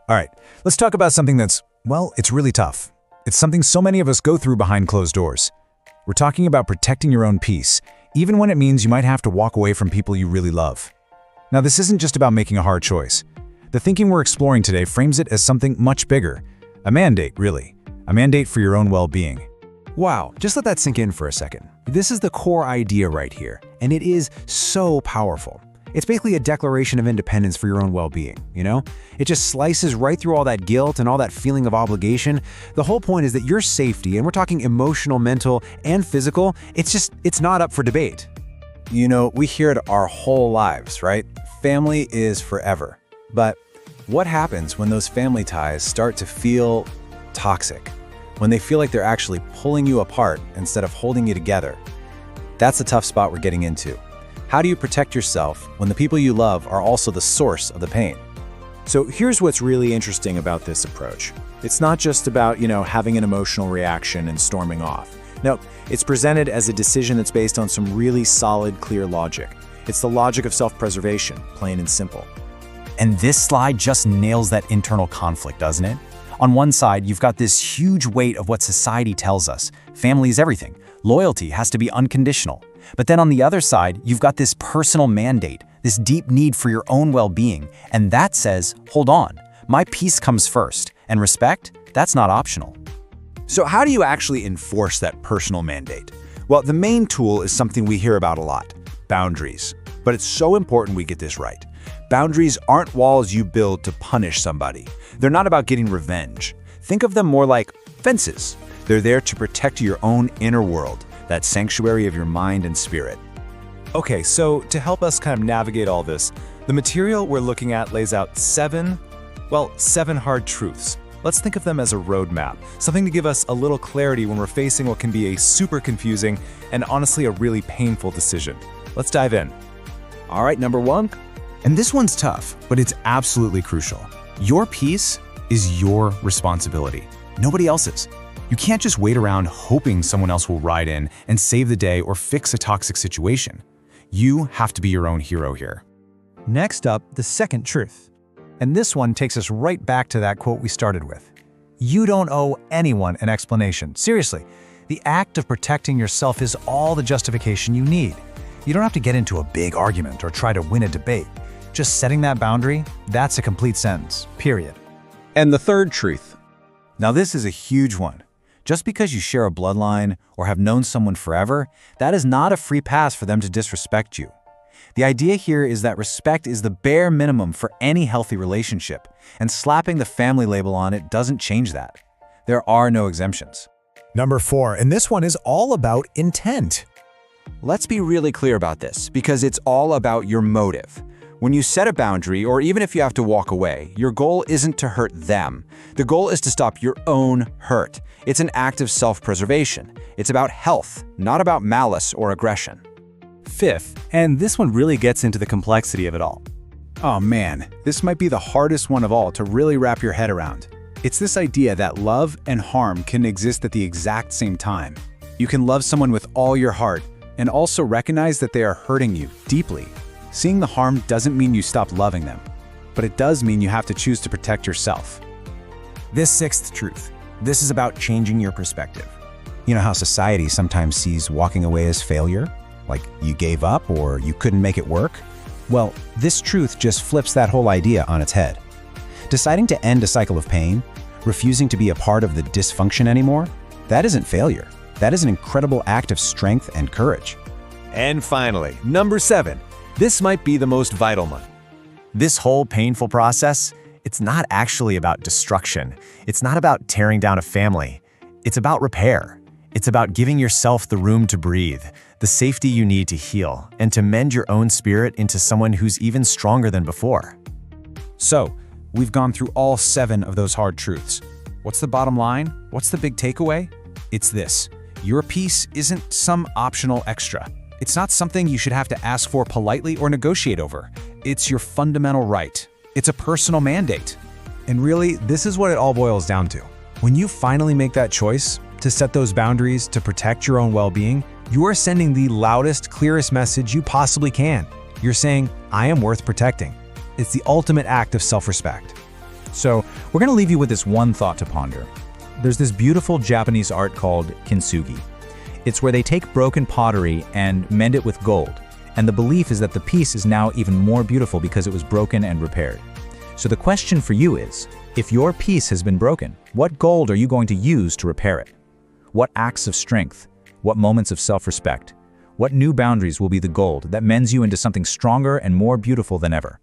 All right, let's talk about something that's, well, it's really tough. It's something so many of us go through behind closed doors. We're talking about protecting your own peace, even when it means you might have to walk away from people you really love. Now, this isn't just about making a hard choice. The thinking we're exploring today frames it as something much bigger. A mandate, really. A mandate for your own well-being. Wow, just let that sink in for a second. This is the core idea right here, and it is so powerful. It's basically a declaration of independence for your own well-being, you know? It just slices right through all that guilt and all that feeling of obligation. The whole point is that your safety, and we're talking emotional, mental, and physical, it's not up for debate. You know, we hear it our whole lives, right? Family is forever. But what happens when those family ties start to feel toxic? When they feel like they're actually pulling you apart instead of holding you together? That's the tough spot we're getting into. How do you protect yourself when the people you love are also the source of the pain? So here's what's really interesting about this approach. It's not just about, having an emotional reaction and storming off. No, it's presented as a decision that's based on some really solid, clear logic. It's the logic of self-preservation, plain and simple. And this slide just nails that internal conflict, doesn't it? On one side, you've got this huge weight of what society tells us. Family is everything. Loyalty has to be unconditional. But then on the other side, you've got this personal mandate, this deep need for your own well-being, and that says, hold on, my peace comes first, and respect, that's not optional. So how do you actually enforce that personal mandate? Well, the main tool is something we hear about a lot, boundaries. But it's so important we get this right. Boundaries aren't walls you build to punish somebody. They're not about getting revenge. Think of them more like fences. They're there to protect your own inner world, that sanctuary of your mind and spirit. Okay, so to help us kind of navigate all this, the material we're looking at lays out seven hard truths. Let's think of them as a roadmap, something to give us a little clarity when we're facing what can be a super confusing and honestly a really painful decision. Let's dive in. All right, number one. And this one's tough, but it's absolutely crucial. Your peace is your responsibility, nobody else's. You can't just wait around hoping someone else will ride in and save the day or fix a toxic situation. You have to be your own hero here. Next up, the second truth. And this one takes us right back to that quote we started with. You don't owe anyone an explanation. Seriously, the act of protecting yourself is all the justification you need. You don't have to get into a big argument or try to win a debate. Just setting that boundary, that's a complete sentence, period. And the third truth. Now this is a huge one. Just because you share a bloodline or have known someone forever, that is not a free pass for them to disrespect you. The idea here is that respect is the bare minimum for any healthy relationship, and slapping the family label on it doesn't change that. There are no exemptions. Number 4, and this one is all about intent. Let's be really clear about this, because it's all about your motive. When you set a boundary, or even if you have to walk away, your goal isn't to hurt them. The goal is to stop your own hurt. It's an act of self-preservation. It's about health, not about malice or aggression. Fifth, and this one really gets into the complexity of it all. Oh man, this might be the hardest one of all to really wrap your head around. It's this idea that love and harm can exist at the exact same time. You can love someone with all your heart and also recognize that they are hurting you deeply. Seeing the harm doesn't mean you stop loving them, but it does mean you have to choose to protect yourself. This sixth truth. This is about changing your perspective. You know how society sometimes sees walking away as failure? Like you gave up or you couldn't make it work? Well, this truth just flips that whole idea on its head. Deciding to end a cycle of pain, refusing to be a part of the dysfunction anymore, that isn't failure. That is an incredible act of strength and courage. And finally, number 7. This might be the most vital one. This whole painful process, it's not actually about destruction. It's not about tearing down a family. It's about repair. It's about giving yourself the room to breathe, the safety you need to heal, and to mend your own spirit into someone who's even stronger than before. So, we've gone through all 7 of those hard truths. What's the bottom line? What's the big takeaway? It's this. Your peace isn't some optional extra. It's not something you should have to ask for politely or negotiate over. It's your fundamental right. It's a personal mandate. And really, this is what it all boils down to. When you finally make that choice to set those boundaries to protect your own well-being, you are sending the loudest, clearest message you possibly can. You're saying, I am worth protecting. It's the ultimate act of self-respect. So we're going to leave you with this one thought to ponder. There's this beautiful Japanese art called kintsugi. It's where they take broken pottery and mend it with gold. And the belief is that the piece is now even more beautiful because it was broken and repaired. So the question for you is, if your piece has been broken, what gold are you going to use to repair it? What acts of strength? What moments of self-respect? What new boundaries will be the gold that mends you into something stronger and more beautiful than ever?